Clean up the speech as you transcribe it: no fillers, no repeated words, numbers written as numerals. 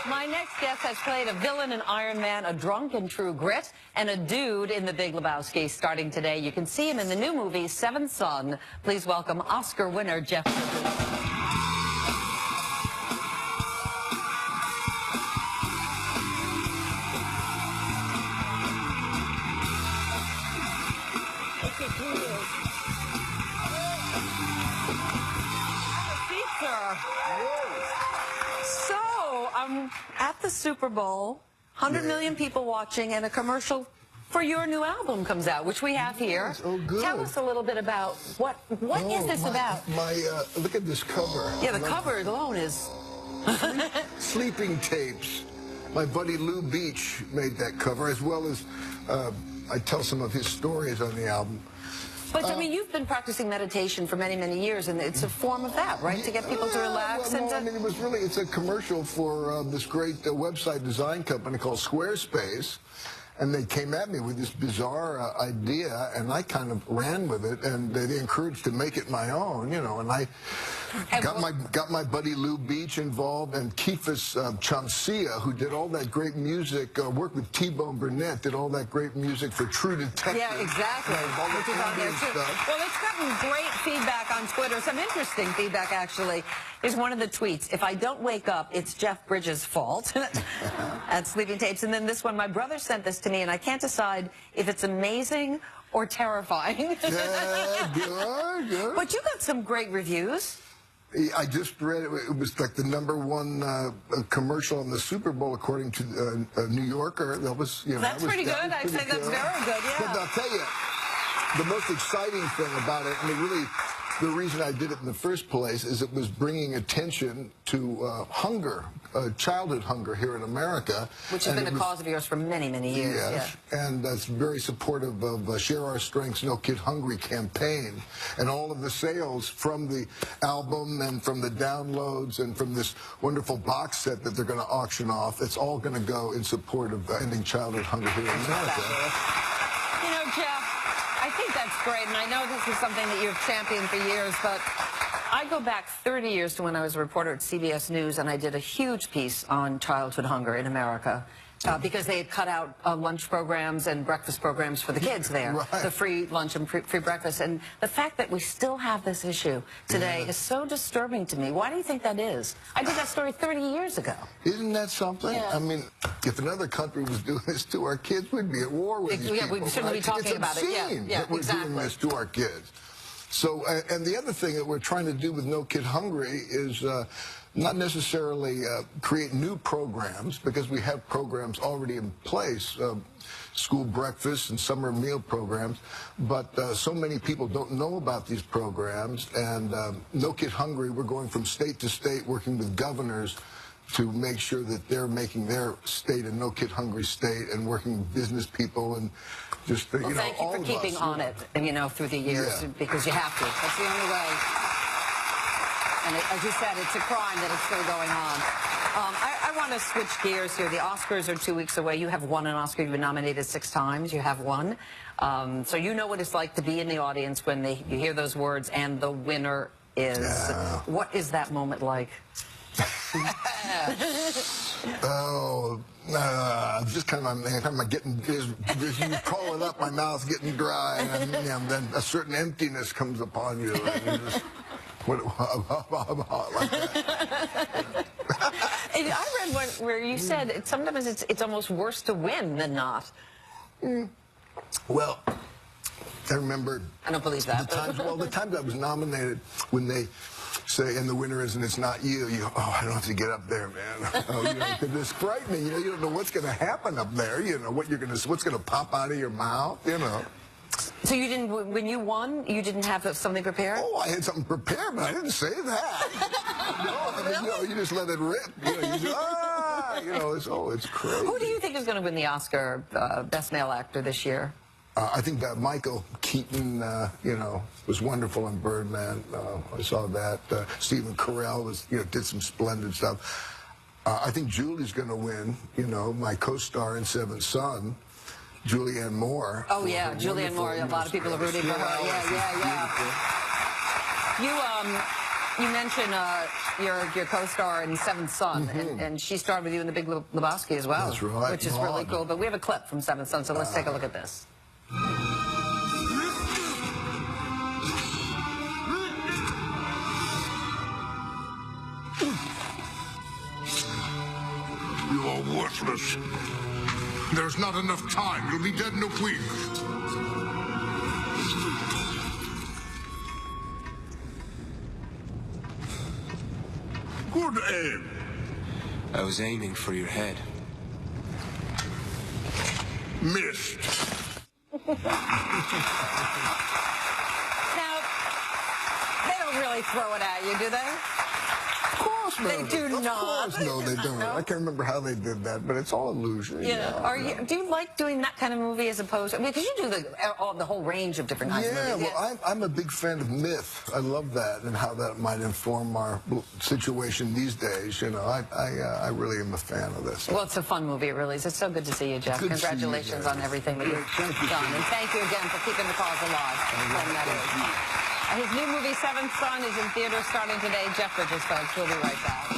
My next guest has played a villain in Iron Man, a drunk in True Grit, and a dude in The Big Lebowski. Starting today, you can see him in the new movie, Seventh Son. Please welcome Oscar winner Jeff Bridges. So, I'm at the Super Bowl, 100 million people watching, and a commercial for your new album comes out, which we have here. Yes, oh, good. Tell us a little bit about what is this about? Look at this cover. Yeah, the cover alone is... Sleeping Tapes. My buddy Lou Beach made that cover, as well as I tell some of his stories on the album. But, I mean, you've been practicing meditation for many, many years, and it's a form of that, right? To get people to relax well, and no, to... I mean, it's a commercial for this great website design company called Squarespace. And they came at me with this bizarre idea, and I kind of ran with it, and they encouraged to make it my own, you know. And I got my buddy Lou Beach involved, and Kephis Chamsia, who did all that great music, worked with T-Bone Burnett, did all that great music for True Detective. Yeah, exactly. All the Which is on there too. stuff. Well, it's gotten great feedback on Twitter. Some interesting feedback, actually. Here's one of the tweets. If I don't wake up, it's Jeff Bridges' fault. At Sleeping Tapes. And then this one, my brother sent this to me, and I can't decide if it's amazing or terrifying. Yeah, good. But you got some great reviews. I just read it. It was like the #1 commercial in the Super Bowl, according to New Yorker. That was, you know, That's pretty good. I'd say that's very good, yeah. But I'll tell you, the most exciting thing about it, and really the reason I did it in the first place, is it was bringing attention to hunger, childhood hunger here in America. Which has been a cause of yours for many, many years. Yes, yeah. And that's very supportive of Share Our Strengths, No Kid Hungry campaign. And all of the sales from the album and from the downloads and from this wonderful box set that they're going to auction off, it's all going to go in support of ending childhood hunger here in America. You know, Jeff, I think that's great, and I know this is something that you've championed for years, but I go back 30 years to when I was a reporter at CBS News, and I did a huge piece on childhood hunger in America. Because they had cut out lunch programs and breakfast programs for the kids there, right. The free lunch and free breakfast. And the fact that we still have this issue today is so disturbing to me. Why do you think that is? I did that story 30 years ago. Isn't that something? Yeah. I mean, if another country was doing this to our kids, we'd be at war with these people. We shouldn't be talking about it. Yeah, that we're doing this to our kids. So, and the other thing that we're trying to do with No Kid Hungry is not necessarily create new programs, because we have programs already in place, school breakfast and summer meal programs, but so many people don't know about these programs. And No Kid Hungry, we're going from state to state, working with governors to make sure that they're making their state a No Kid Hungry state, and working with business people and just, you know, thank you all for of keeping us, on it, you know, through the years, because you have to. That's the only way. And as you said, it's a crime that it's still going on. I want to switch gears here. The Oscars are 2 weeks away. You have won an Oscar. You've been nominated 6 times. You have won. So you know what it's like to be in the audience when you hear those words, and the winner is. Yeah. What is that moment like? Just kind of getting, as you call it up, my mouth's getting dry, and then a certain emptiness comes upon you, and you just, like that. I read one where you said sometimes it's almost worse to win than not. Well, I remember. I don't believe that. The times I was nominated, when they say, and the winner is, and it's not you, oh, I don't have to get up there, man. Oh, you know, because it's frightening. You know, you don't know what's going to happen up there. You know, what's going to pop out of your mouth, you know. So you didn't, when you won, you didn't have something prepared? Oh, I had something prepared, but I didn't say that. No, I mean, you know, you just let it rip. You know, it's crazy. Who do you think is going to win the Oscar Best Male Actor this year? I think that Michael Keaton, you know, was wonderful in Birdman. I saw that. Stephen Carell did some splendid stuff. I think Julie's going to win. You know, my co-star in Seventh Son, Julianne Moore. Oh yeah, Julianne Moore. A lot of people are rooting for her. Yeah. You mentioned your co-star in Seventh Son, and she starred with you in The Big Lebowski as well. That's right, Which is really cool. But we have a clip from Seventh Son, so let's take a look at this. You are worthless. There's not enough time. You'll be dead in a week. Good aim. I was aiming for your head. Missed. Now, they don't really throw it at you, do they? Of course, no. They do Of not. course, no, they don't. No? I can't remember how they did that, but it's all illusion. Yeah. Do you like doing that kind of movie as opposed to, because you do the whole range of different kinds of Yeah, movies. well, I'm a big fan of myth. I love that and how that might inform our situation these days. You know, I really am a fan of this. Well, it's a fun movie, it really is. It's so good to see you, Jeff. Good to see you, Congratulations Mary. on everything that you've Thank you, done. Steve. And thank you again for keeping the cause alive. And that is. His new movie, Seventh Son, is in theaters starting today. Jeff Bridges, folks. We'll be right back.